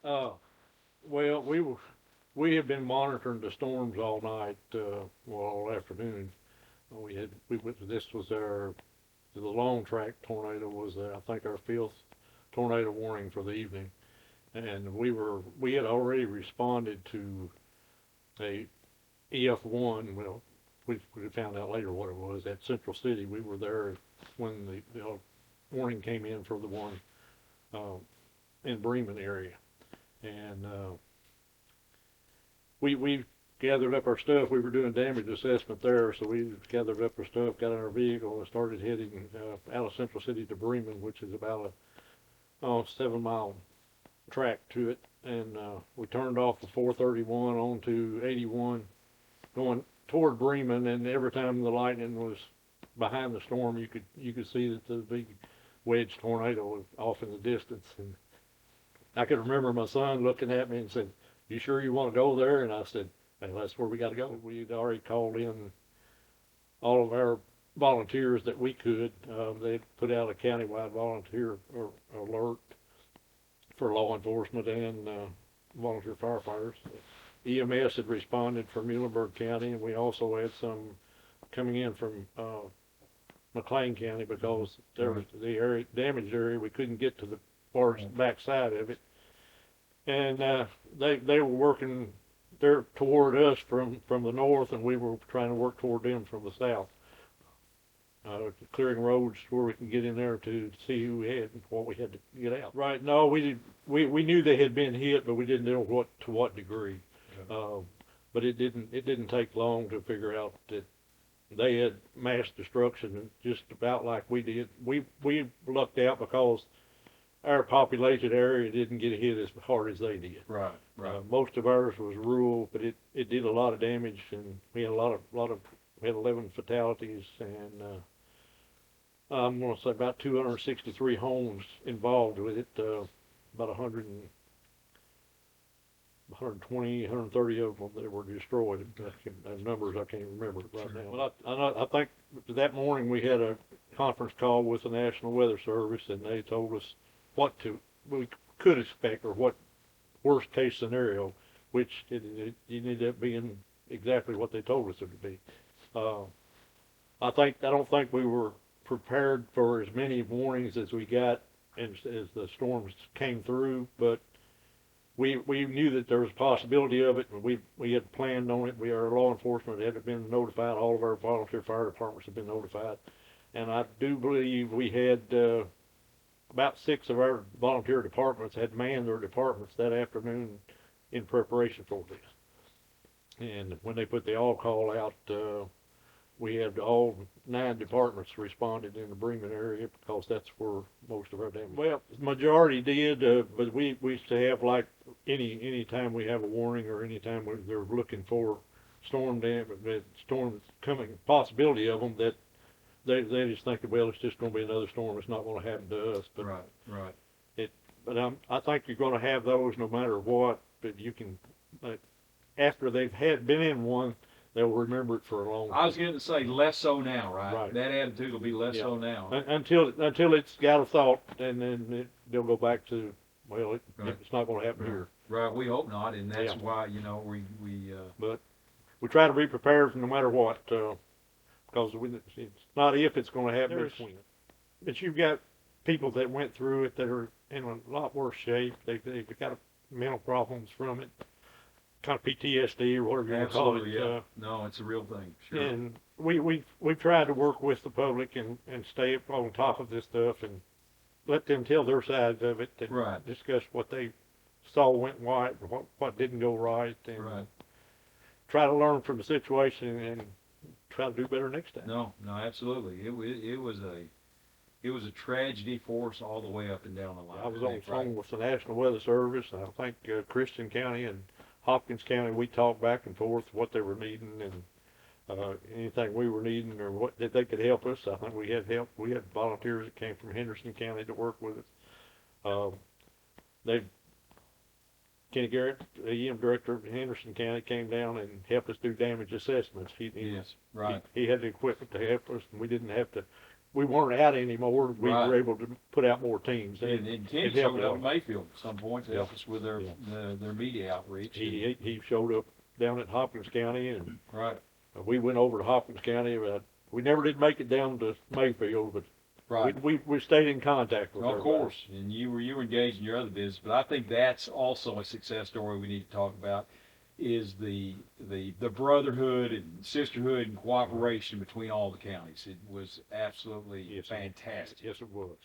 Well, we had been monitoring the storms all night, all afternoon. This was the long track tornado was, I think, our fifth tornado warning for the evening. And we had already responded to a EF1. Well, we found out later what it was at Central City. We were there when the warning came in for the one uh, in Bremen area, and we gathered up our stuff. We were doing damage assessment there, so we gathered up our stuff, got in our vehicle, and started heading out of Central City to Bremen, which is about a 7 mile track to it. And we turned off the 431 onto 81, going toward Bremen. And every time the lightning was behind the storm, you could see that the big wedge tornado was off in the distance. And I could remember my son looking at me and said, "You sure you want to go there?" And I said, "Hey, that's where we got to go." We'd already called in all of our volunteers that we could. They put out a countywide volunteer alert for law enforcement and volunteer firefighters. EMS had responded from Muhlenberg County, and we also had some coming in from McLean County because there was the area, damaged area. We couldn't get to the far back side of it, and they were working there toward us from the north, and we were trying to work toward them from the south. Clearing roads where we can get in there to see who we had and what we had to get out. Right? No, we knew they had been hit, but we didn't know to what degree. Yeah. But it didn't take long to figure out that they had mass destruction just about like we did. We lucked out because our populated area didn't get hit as hard as they did. Right. Most of ours was rural, but it did a lot of damage, and we had we had 11 fatalities, and I'm going to say about 263 homes involved with it. About 120, 130 of them that were destroyed. Numbers I can't remember right now. But I think that morning we had a conference call with the National Weather Service, and they told us we could expect, or what worst case scenario, which it ended up being exactly what they told us it would be. I don't think we were prepared for as many warnings as we got as the storms came through, but we knew that there was a possibility of it, and we had planned on it. Our law enforcement had been notified. All of our volunteer fire departments had been notified, and I do believe we had about 6 of our volunteer departments had manned their departments that afternoon in preparation for this. And when they put the all call out, we had all 9 departments responded in the Bremen area because that's where most of our damage. Well, the majority did, but we used to have, like any time we have a warning or any time they're looking for storm damage, storms coming, possibility of them, that they just think, well, it's just going to be another storm. It's not going to happen to us. But right. But I think you're going to have those no matter what. But you can, after they've been in one, they'll remember it for a long time. I was going to say less so now, right? That attitude will be less so now. Until it's got a thought, and then they'll go back to, well, it's not going to happen here. Right, we hope not, and that's why, But we try to be prepared no matter what, because it's not if it's going to happen, it's when. But you've got people that went through it that are in a lot worse shape. They've got mental problems from it. Kind of PTSD or whatever you want to call it. Yeah. No, it's a real thing. Sure. And we've tried to work with the public and stay on top of this stuff and let them tell their sides of it and discuss what they saw went right and what didn't go right, and try to learn from the situation and try to do better next time. No, absolutely. It was a tragedy for us all the way up and down the line. I was on the phone with the National Weather Service, and I think Christian County and Hopkins County, we talked back and forth what they were needing, and anything we were needing or what that they could help us. I think we had help. We had volunteers that came from Henderson County to work with us. Kenny Garrett, the EM director of Henderson County, came down and helped us do damage assessments. He had the equipment to help us, and we we weren't out anymore, we Right. were able to put out more teams. And Ken it helped showed a up lot. in Mayfield at some point to help Yeah. us with their, Yeah. their media outreach. He showed up down at Hopkins County, and Right, we went over to Hopkins County, but we never did make it down to Mayfield, but right. we stayed in contact with Of everybody. course, and you were engaged in your other business, but I think that's also a success story we need to talk about, is the brotherhood and sisterhood and cooperation between all the counties. It was absolutely Yes, sir. fantastic. Yes, it was.